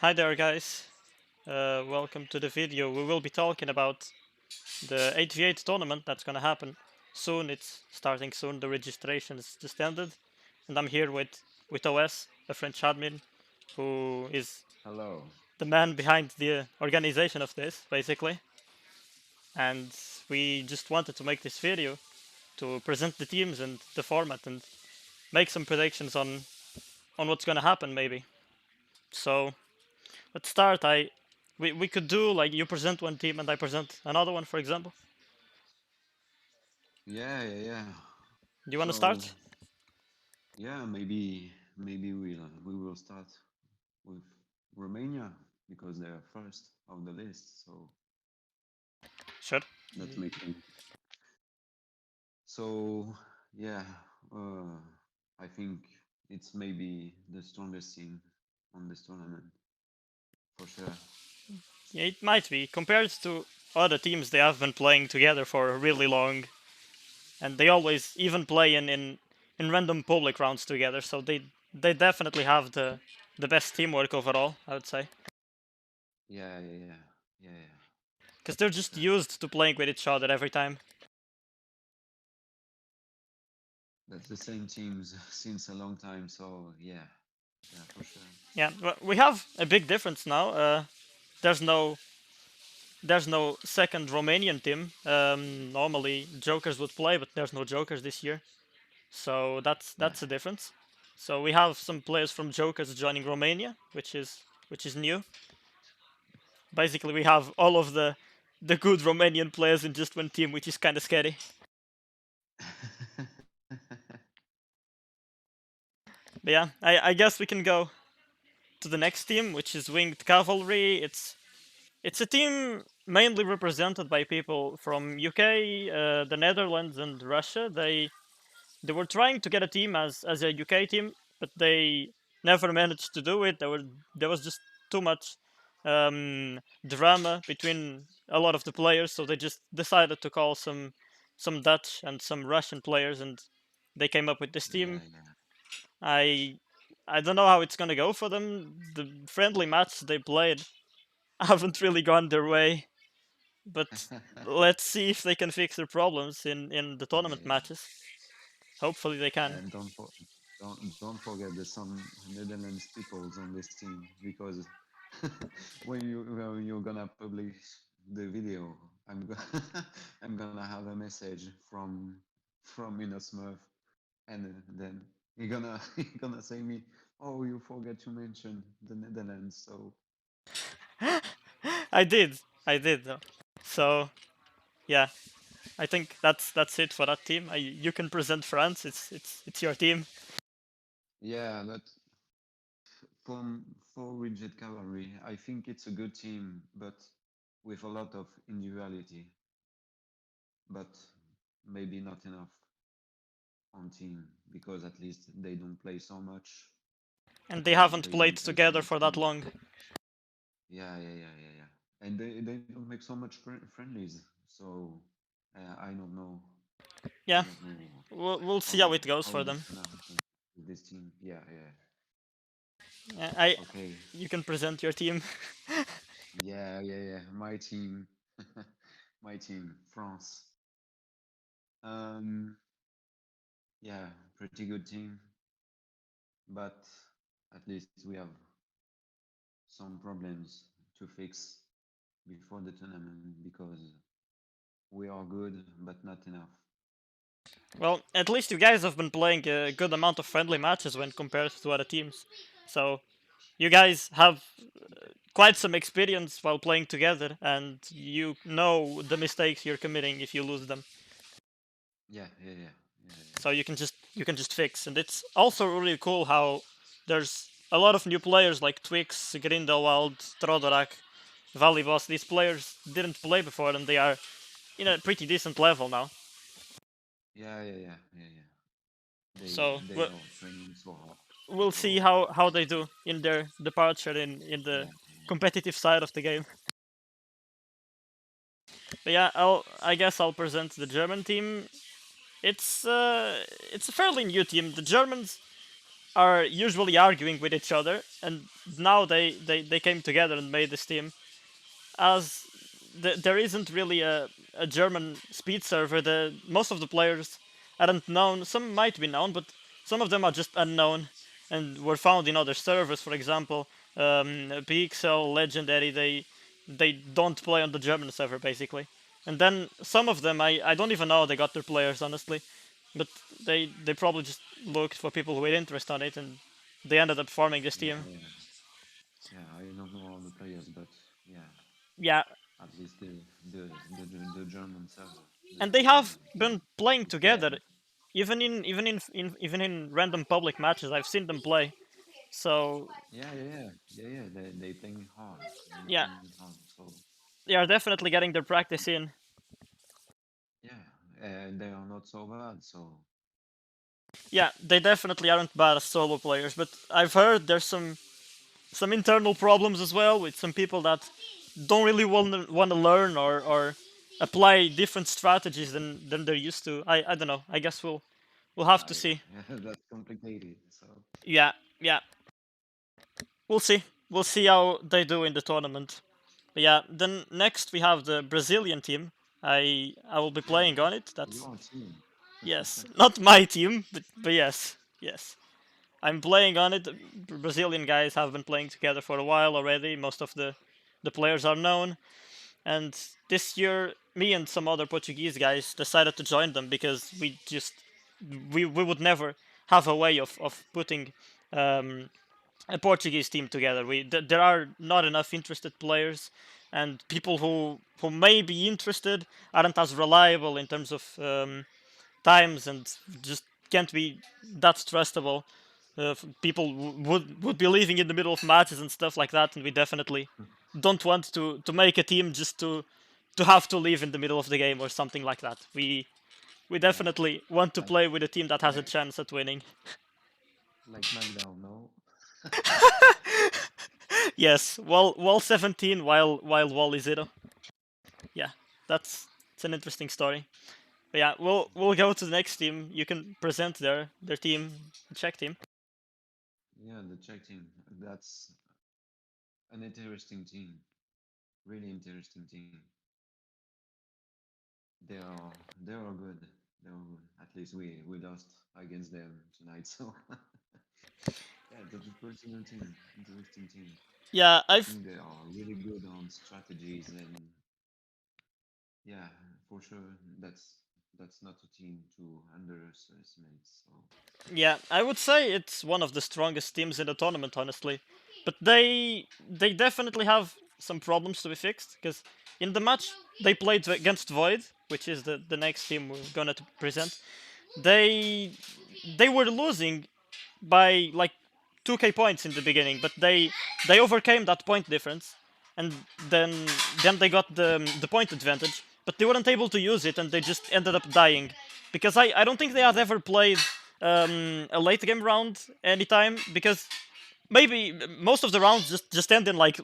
Hi there guys, welcome to the video. We will be talking about the 8v8 tournament that's gonna happen soon. It's starting soon, the registration is just ended. And I'm here with OS, a French admin, who is Hello. the man behind the organization of this, basically. And we just wanted to make this video to present the teams and the format and make some predictions on what's gonna happen maybe. So let's start. We could do like you present one team and I present another one, for example. Yeah. Do you want to So start? yeah, maybe we will start with Romania because they're first of the list. So Sure. that makes sense. So yeah, uh, I think it's maybe the strongest team on this tournament for sure. Yeah, it might be compared to other teams. They have been playing together for really long, and they always even play in random public rounds together. So they definitely have the best teamwork overall, I would say, Yeah, because they're for just sure. used to playing with each other every time. That's the same teams since a long time. So yeah, for sure. Yeah, we have a big difference now. There's no there's no second Romanian team. Normally Jokers would play, but there's no Jokers this year, so Yeah. that's a difference. So we have some players from Jokers joining Romania, which is new. Basically, we have all of the good Romanian players in just one team, which is kind of scary. But yeah, I guess we can go to the next team, which is Winged Cavalry. It's a team mainly represented by people from UK, the Netherlands, and Russia. They were trying to get a team as a UK team, but they never managed to do it. There was just too much drama between a lot of the players, so they just decided to call some Dutch and some Russian players, and they came up with this team. Yeah. I I don't know how it's gonna go for them. The friendly match they played haven't really gone their way, but let's see if they can fix their problems in the Yeah, tournament yeah. matches. Hopefully they can. And don't forget there's some Netherlands peoples on this team because when you're gonna publish the video, I'm gonna have a message from Smurf, and then you're gonna say me, oh, you forget to mention the Netherlands. So I did. I did though. So yeah, I think that's it for that team. You can present France. It's your team. yeah, but from for Rigid Cavalry, I think it's a good team, but with a lot of individuality, but maybe not enough on team because at least they don't play so much. And they haven't They played don't play so together much for that friendly. long. Yeah. And they don't make so much friendlies. So I don't know. I Yeah, don't know we'll see how how it goes how for this them. gonna happen with this team. Yeah. I Okay. You can present your team. Yeah. My team, my team, France. Um, yeah, pretty good team, but at least we have some problems to fix before the tournament because we are good, but not enough. Well, at least you guys have been playing a good amount of friendly matches when compared to other teams. So you guys have quite some experience while playing together, and you know the mistakes you're committing if you lose them. Yeah. So you can just fix. And it's also really cool how there's a lot of new players like Twix, Grindelwald, Trodorak, Valley Boss. These players didn't play before, and they are in a pretty decent level now. Yeah. So They are training so hard. we'll see So how they do in their departure in the yeah. competitive side of the game. But yeah, I guess I'll present the German team. It's it's a fairly new team. The Germans are usually arguing with each other, and now they came together and made this team. As there isn't really a German speed server, most of the players aren't known. Some might be known, but some of them are just unknown and were found in other servers. For example, Pixel, Legendary, they don't play on the German server basically. And then some of them, I don't even know how they got their players honestly, but they probably just looked for people who had interest on it, and they ended up forming this Yeah, team. yeah, yeah. I don't know all the players, but yeah, Yeah, at least the German server, and they have been playing is dead. together, even in random public matches. I've seen them play. So Yeah, yeah, yeah, yeah, yeah. They playing hard. They yeah, playing hard. So they are definitely getting their practice in. yeah, and they are not so bad. So Yeah, they definitely aren't bad as solo players, but I've heard there's some internal problems as well with some people that don't really want to learn or apply different strategies than they're used to. I don't know. I guess we'll have to yeah, see. yeah, that's complicated. So Yeah, yeah. We'll see. We'll see how they do in the tournament. But yeah, then next we have the Brazilian team. I will be yeah, playing on it. That's your team. yes, not my team, but yes, yes. I'm playing on it. Brazilian guys have been playing together for a while already. Most of the players are known, and this year me and some other Portuguese guys decided to join them because we would never have a way of putting um, a Portuguese team together. There are not enough interested players, and people who may be interested aren't as reliable in terms of times and just can't be that trustable. People would be leaving in the middle of matches and stuff like that, and we definitely don't want to make a team just to have to leave in the middle of the game or something like that. We Yeah, definitely want to like play with a team that has a like chance at winning. like SmackDown. No. Yes, wall 17 while wall is 0. Yeah, that's it's an interesting story. But yeah, we'll go to the next team. You can present their team, Czech team. Yeah, the Czech team. That's an interesting team. Really interesting team. They are good. They are good. At least we lost against them tonight. So yeah, that's a personal team. Interesting team. Yeah, I I've think they are really good on strategies and yeah, for sure that's not a team to underestimate. So Yeah, I would say it's one of the strongest teams in the tournament, honestly. But they definitely have some problems to be fixed because in the match they played against Void, which is the next team we're gonna to present. They they were losing by like 2k points in the beginning, but they overcame that point difference, and then then they got the point advantage. But they weren't able to use it, and they just ended up dying because I don't think they had ever played a late game round anytime because maybe most of the rounds just end in like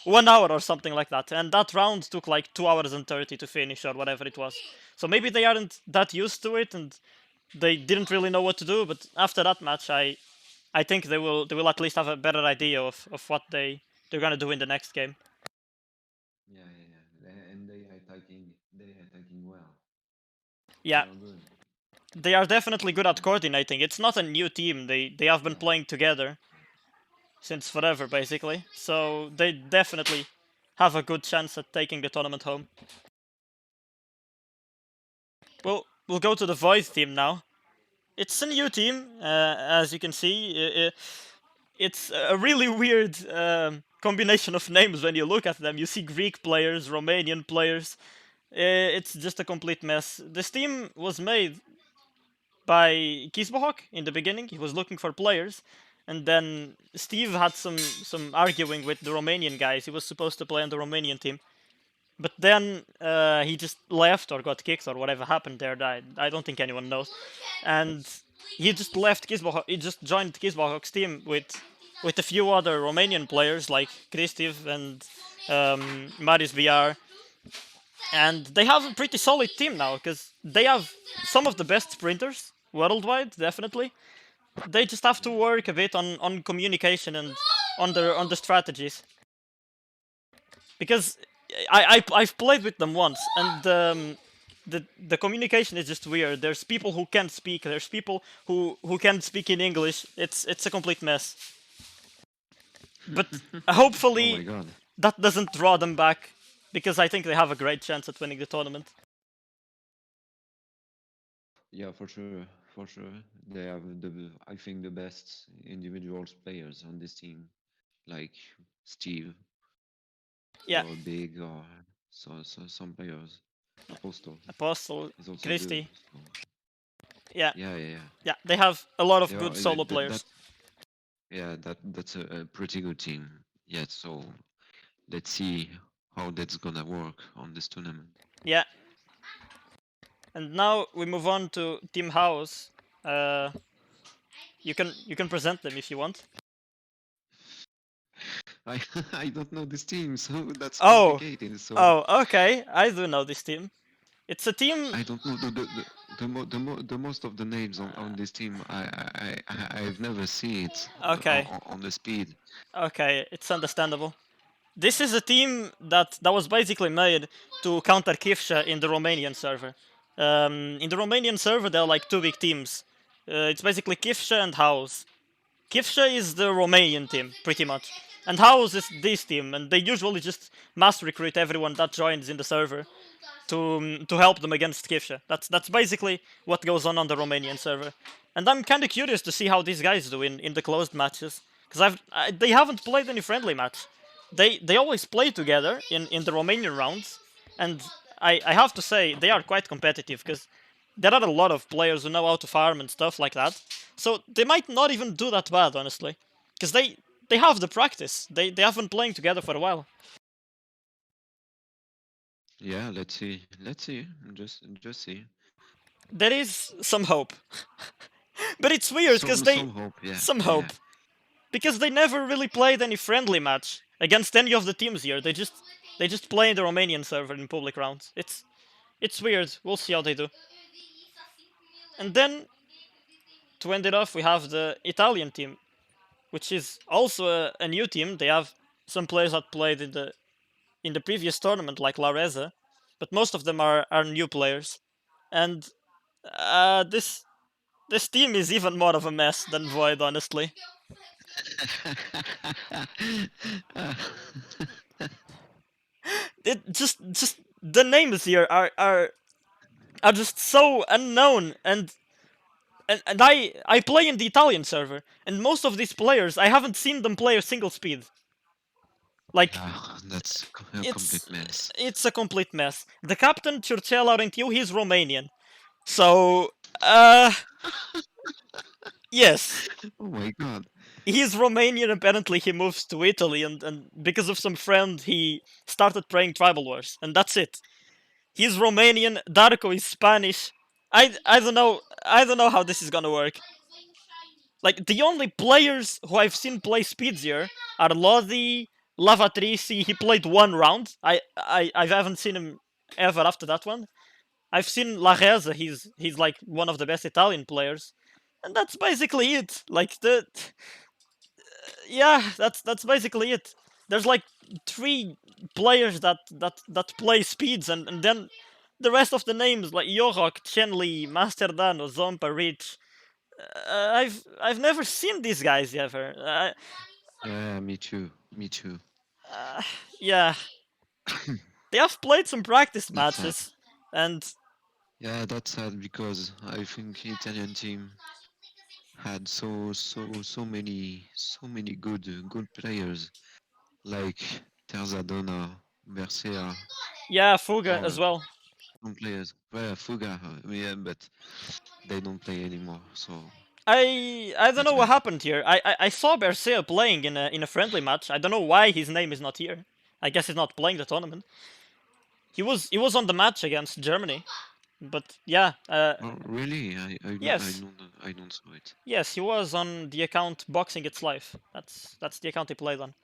1 hour or something like that, and that round took like 2 hours and 30 to finish or whatever it was. So maybe they aren't that used to it, and they didn't really know what to do. But after that match, I think they will at least have a better idea of what they're gonna do in the next game. yeah, yeah, yeah. And they attacking well. They Yeah, are good. they are definitely good at Yeah, coordinating. It's not a new team. They have been yeah, playing together since forever basically. So they definitely have a good chance at taking the tournament home. Well, we'll go to the Void team now. It's a new team, as you can see. It's a really weird combination of names when you look at them. You see Greek players, Romanian players. It's just a complete mess. This team was made by Kisbohawk in the beginning. He was looking for players, and then Steve had some arguing with the Romanian guys. He was supposed to play on the Romanian team, but then he just left or got kicked or whatever happened there. I don't think anyone knows, and he just left Kisbohawk. He just joined Kisbohawk's team with a few other Romanian players like Kristiv and Marius VR, and they have a pretty solid team now because they have some of the best sprinters worldwide, definitely. They just have to work a bit on communication and on the strategies. Because I've played with them once, and the communication is just weird. There's people who can't speak. There's people who can't speak in English. It's a complete mess. But Oh my hopefully god. that doesn't draw them back, because I think they have a great chance at winning the tournament. Yeah, for sure, for sure. They have I think, the best individuals players on this team, like Steve Yeah, or Big or some players. Apostle Apostle, is also good. Christie. So Yeah, yeah. yeah, they have a lot They of are good solo that players. yeah that's a pretty good team. Yeah, so let's see how that's gonna work on this tournament. Yeah, and now we move on to Team House. Uh, you can present them if you want. I I don't know this team, so that's Oh, complicated. So okay. I do know this team. It's a team. I don't know the most of the names on this team. I've never seen it Okay, on the speed. okay, it's understandable. This is a team that was basically made to counter qifsha in the Romanian server. In the Romanian server, there are like two big teams. It's basically qifsha and House. qifsha is the Romanian team, pretty much, and House is this team, and they usually just mass recruit everyone that joins in the server to help them against qifsha. That's basically what goes on the Romanian server, and I'm kind of curious to see how these guys do in the closed matches, because they haven't played any friendly match. They always play together in the Romanian rounds, and I have to say they are quite competitive, because there are a lot of players who know how to farm and stuff like that. So they might not even do that bad, honestly, because they have the practice. They have been playing together for a while. Yeah, let's see. Let's see. Just see. There is some hope, but it's weird because they Some hope. Yeah, some yeah. hope because they never really played any friendly match against any of the teams here. They just play in the Romanian server in public rounds. It's weird. We'll see how they do. And then to end it off, we have the Italian team, which is also a new team. They have some players that played in the previous tournament, like Lareza, but most of them are new players. And this team is even more of a mess than Void, honestly. It just the names here are just so unknown, and I play in the Italian server, and most of these players I haven't seen them play a single speed. Like, Yeah, that's a it's complete mess. it's a complete mess. The captain Churchill aren't you? He's Romanian, so uh yes, Oh my god. he's Romanian. Apparently, he moves to Italy, and because of some friend, he started playing Tribal Wars, and that's it. He's Romanian. Darko is Spanish. I don't know. I don't know how this is gonna work. Like, the only players who I've seen play speeds here are Lodi, Lavatrici. He played one round. I haven't seen him ever after that one. I've seen La Reza. He's like one of the best Italian players, and that's basically it. Like, the yeah, that's basically it. There's like three players that play speeds, and then the rest of the names like Yorok, Chenli, Masterdano, Zompa, Rich. I've never seen these guys ever. Yeah, me too. Me too. Yeah, they have played some practice That's sad. matches, and Yeah, that's sad because I think Italian team had so many good players like Terzadona, Bercea, yeah, Fuga or as well. some players. Well, Fuga, yeah, but they don't play anymore, so I don't that's know what bad. happened here. I saw Bercea playing in a friendly match. I don't know why his name is not here. I guess he's not playing the tournament. He was on the match against Germany, but yeah, Oh, really? yes, I don't saw it. yes, he was on the account Boxing Its Life. That's the account he played on.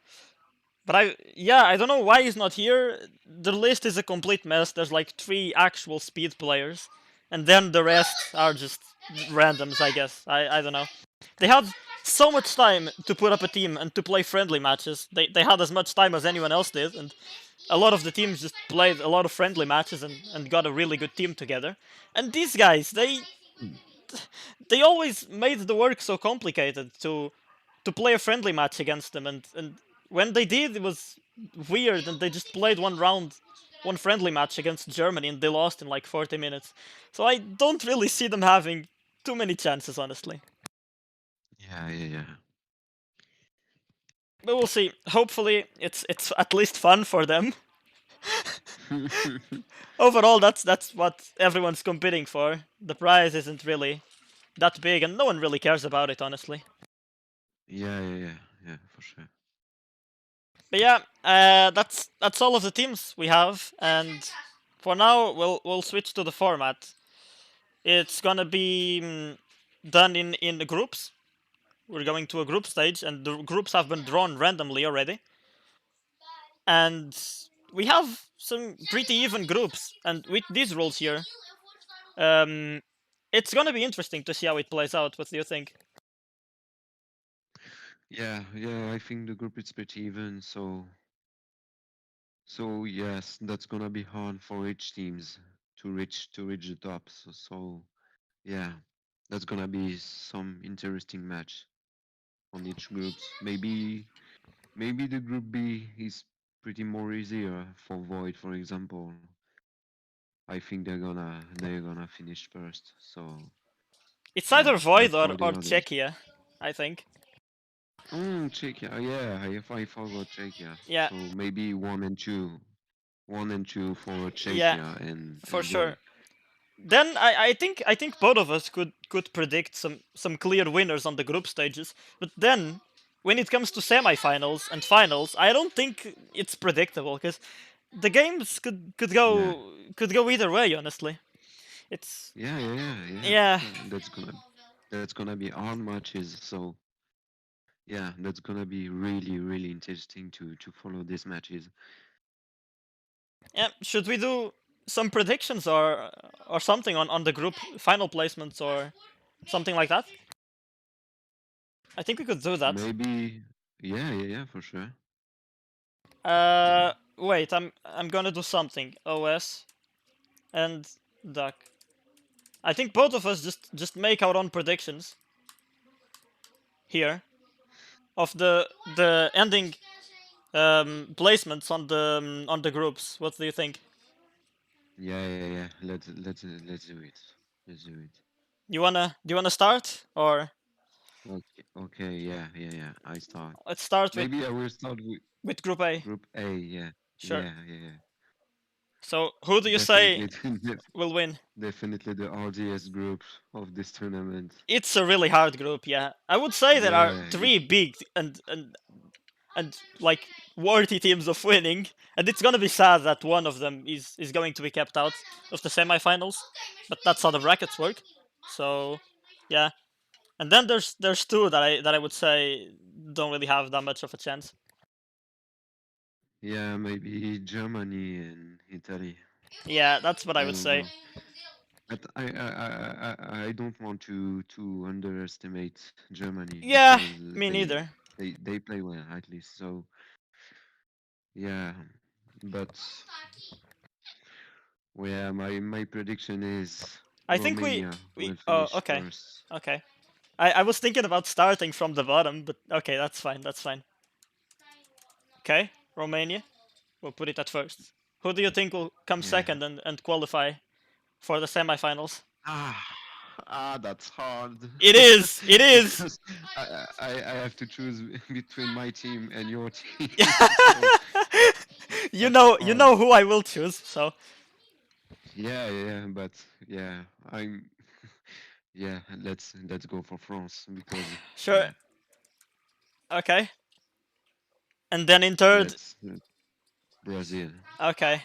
But I don't know why he's not here. The list is a complete mess. There's like three actual speed players, and then the rest are just randoms, I guess. I don't know. They had so much time to put up a team and to play friendly matches. They had as much time as anyone else did, and a lot of the teams just played a lot of friendly matches and got a really good team together. And these guys, they always made the work so complicated to play a friendly match against them, and when they did, it was weird, and they just played one round, one friendly match against Germany, and they lost in like 40 minutes. So I don't really see them having too many chances, honestly. Yeah, yeah, But we'll see. Hopefully, it's at least fun for them. yeah. Overall, that's what everyone's competing for. The prize isn't really that big, and no one really cares about it, honestly. Yeah, yeah, yeah, yeah, for sure. But yeah, that's all of the teams we have, and for now we'll switch to the format. It's gonna be done in the groups. We're going to a group stage, and the groups have been drawn randomly already, and we have some pretty even groups. And with these rules here, um, it's gonna be interesting to see how it plays out. What do you think? Yeah, yeah, I think the group is pretty even, so yes, that's gonna be hard for each teams to reach the top. So yeah, that's gonna be some interesting match on each groups. Maybe the group B is pretty more easier for Void, for example. I think they're gonna finish first. So It's yeah, either but Void for or the others, Czechia, I think. Czechia, yeah, I forgot Czechia. Yeah, So maybe one and two for yeah, Czechia for and sure. Void. Then I think both of us could predict some clear winners on the group stages. But then when it comes to semifinals and finals, I don't think it's predictable because the games Yeah, could go either way. Honestly, it's yeah, for yeah. sure. That's gonna be hard matches. So yeah, that's gonna be really interesting to follow these matches. Yeah, should we do some predictions or something on the group final placements or something like that? I think we could do that. Maybe, yeah, for sure. Wait, I'm gonna do something. OS and duck. I think both of us just make our own predictions here of the ending placements on the groups. What do you think? Yeah. Let's do it. Let's do it. Do you wanna start or Okay. Yeah. I start. let's start Maybe I will start with with Group A? Group A. Yeah, Sure. yeah. So who do you say Definitely, will win? definitely the RDS group of this tournament. It's a really hard group. Yeah, I would say there are Yeah, three big and like worthy teams of winning, and it's gonna be sad that one of them is going to be kept out of the semifinals. But that's how the brackets work. So yeah, and then there's two that I would say don't really have that much of a chance. yeah, maybe Germany and Italy. Yeah, that's what I I would don't say. know. But I don't want to underestimate Germany Yeah, because me neither. they play well at least. So yeah, but well, yeah, my prediction is I think we Romania we will oh finish okay, first. okay. I was thinking about starting from the bottom, but okay, that's fine. That's fine. Okay, Romania. We'll put it at first. Who do you think will come Yeah. second and qualify for the semifinals? Ah, that's hard It is. It is. because I have to choose between my team and your team, so you that's know. You hard. know who I will choose. So Yeah, but yeah, I'm yeah. Let's go for France because sure. yeah, Okay. And then in third. let's Brazil. Okay.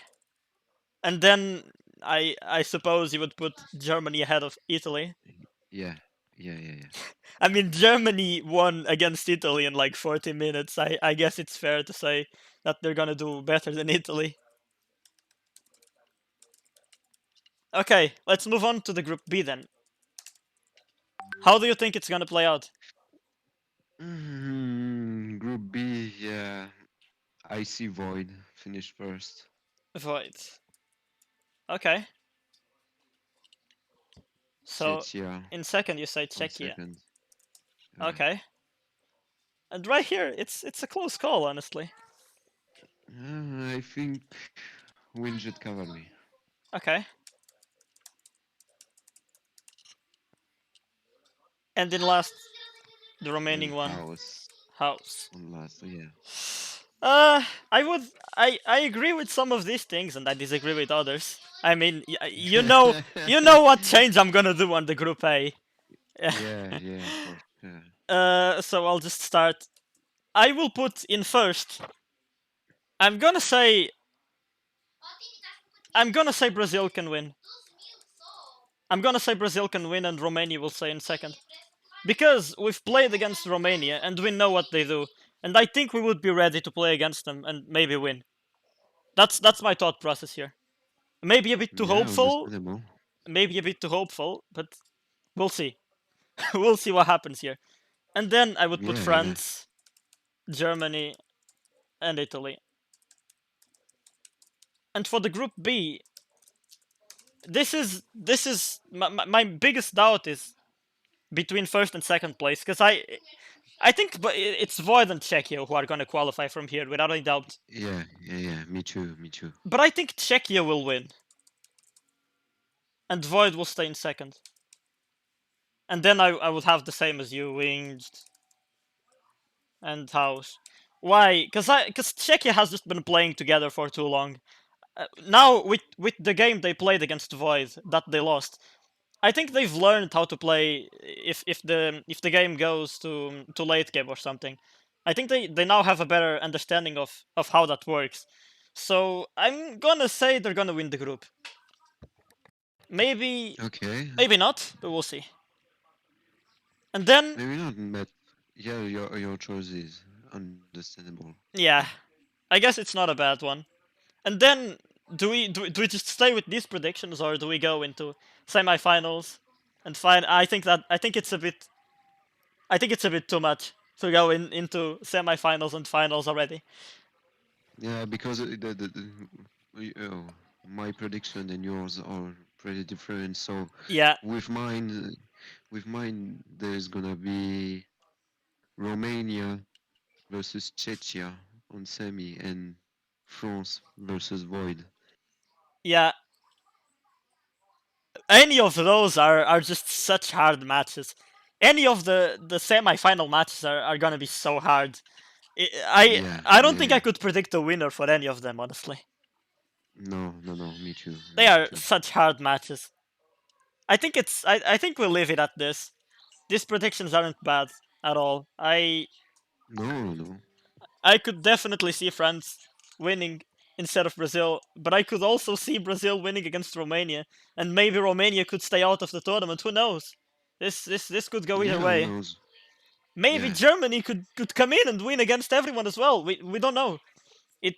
And then I suppose you would put Germany ahead of Italy. Yeah, yeah. I mean, Germany won against Italy in like 40 minutes. I guess it's fair to say that they're gonna do better than Italy. Okay, let's move on to the Group B then. How do you think it's gonna play out? Group B, yeah. I see Void finish first. Void. Okay. So Czechia in second you say on Czechia. second. Yeah. Okay. And right here it's a close call, honestly. I think Winged Cavalry. Okay. And in last, the remaining And one, House house. on last. So yeah. I would, I agree with some of these things, and I disagree with others. I mean, you know what change I'm gonna do on the group A. Yeah, for sure. So I'll just start. I will put in first. I'm gonna say, I'm gonna say Brazil can win. I'm gonna say Brazil can win, and Romania will say in second. Because we've played against Romania and we know what they do, and I think we would be ready to play against them and maybe win. That's my thought process here. Maybe a bit too Yeah, hopeful, understandable. maybe a bit too hopeful, but we'll see. We'll see what happens here. And then I would put Yeah. France, Germany, and Italy. And for the group B, this is my biggest doubt is between first and second place because I think it's Void and Czechia who are going to qualify from here without any doubt. Yeah. Me too. Me too. But I think Czechia will win, and Void will stay in second. And then I would have the same as you, Winged and House. Why? Because Czechia has just been playing together for too long. Now with the game they played against Void that they lost, I think they've learned how to play if the game goes to late game or something. I think they now have a better understanding of how that works. So I'm gonna say they're gonna win the group. Maybe Okay. maybe not, but we'll see. And then Maybe not, but yeah, your choice is understandable. yeah, I guess it's not a bad one. And then do we just stay with these predictions or do we go into semifinals and find I think it's a bit too much to go into semifinals and finals already. Yeah, because my prediction and yours are pretty different. So Yeah, with mine, with mine, there's gonna be Romania versus Czechia on semi and France versus Void. yeah. Any of those are just such hard matches. Any of the semi-final matches are gonna be so hard. I don't think I Yeah. could predict a winner for any of them, honestly. No. Me too. They Me are too. such hard matches. I think we'll leave it at this. These predictions aren't bad at all. No. I could definitely see France winning instead of Brazil, but I could also see Brazil winning against Romania, and maybe Romania could stay out of the tournament. Who knows? This could go either Yeah, who way. knows? Maybe Yeah. Germany could come in and win against everyone as well. We don't know. It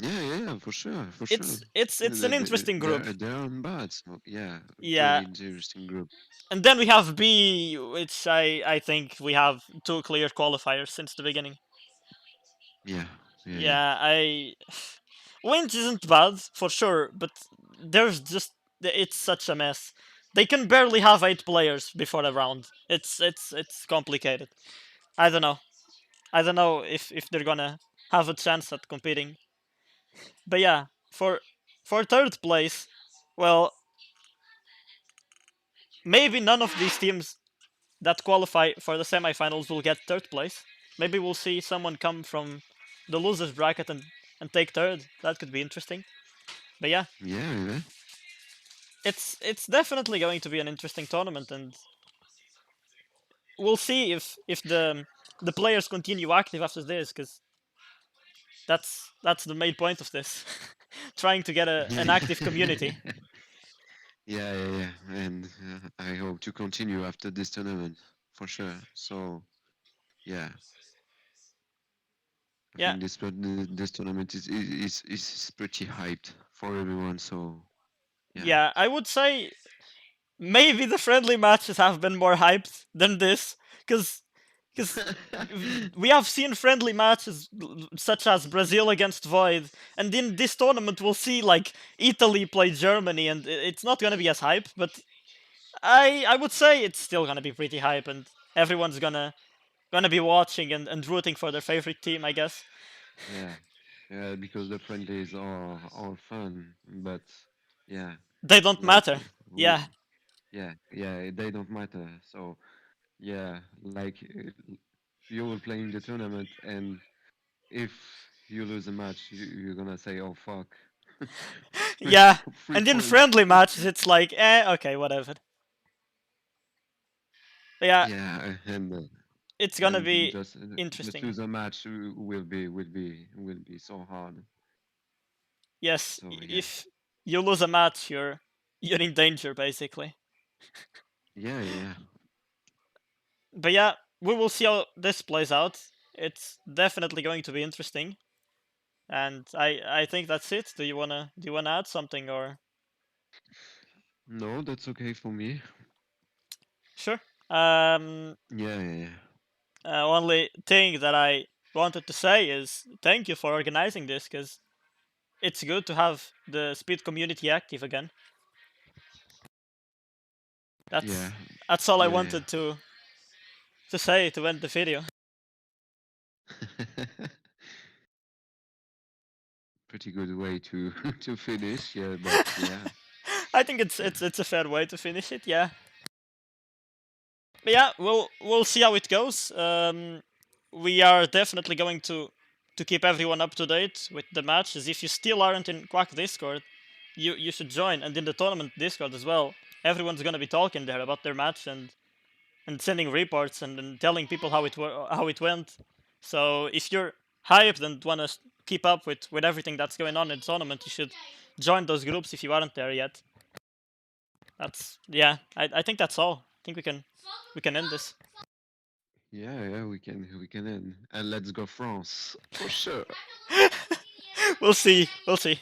Yeah, for sure. it's an interesting group. They're on bad, so yeah, Yeah, pretty interesting group. and then we have B, which I think we have two clear qualifiers since the beginning. Yeah, yeah. Yeah, I Winch isn't bad for sure, but there's just it's such a mess. They can barely have 8 players before a round. It's complicated. I don't know. I don't know if they're gonna have a chance at competing. But yeah, for third place, well, maybe none of these teams that qualify for the semifinals will get third place. Maybe we'll see someone come from the losers bracket and take third. That could be interesting. But yeah, Yeah. it's definitely going to be an interesting tournament, and we'll see if the players continue active after this, because that's the main point of this, trying to get an active community. Yeah. And I hope to continue after this tournament for sure. So yeah, I Yeah, think this tournament is pretty hyped for everyone. So yeah, yeah, I would say maybe the friendly matches have been more hyped than this, because Because we have seen friendly matches such as Brazil against Void, and in this tournament we'll see like Italy play Germany, and it's not gonna be as hype, but I would say it's still gonna be pretty hype, and everyone's gonna be watching and rooting for their favorite team, I guess. Yeah, yeah, because the friendlies are fun, but yeah, They don't like matter. we, Yeah, yeah, they don't matter. So yeah, like you will play in the tournament, and if you lose a match, you're gonna say, "Oh fuck, yeah. three And in points." friendly matches, it's like, okay, whatever. But yeah, it's gonna and be just interesting. lose a match will be so hard. Yes, So yeah, if you lose a match, you're in danger basically. yeah. But yeah, we will see how this plays out. It's definitely going to be interesting, and I think that's it. Do you wanna add something or No, that's okay for me. sure? Um, Yeah. only thing that I wanted to say is thank you for organizing this because it's good to have the speed community active again. Yeah, That's all I yeah. wanted to say to end the video. Pretty good way to to finish. Yeah, but yeah, I think it's yeah, it's it's a fair way to finish it. Yeah. But yeah, we'll see how it goes. We are definitely going to keep everyone up to date with the matches. If you still aren't in Quack Discord, you should join, and in the tournament Discord as well. Everyone's gonna be talking there about their match and sending reports and telling people how it went. So if you're hyped and wanna keep up with everything that's going on in the tournament, you should join those groups if you aren't there yet. That's yeah. I think that's all. I think we can end this. yeah. We can end, and let's go France for sure. We'll see. We'll see.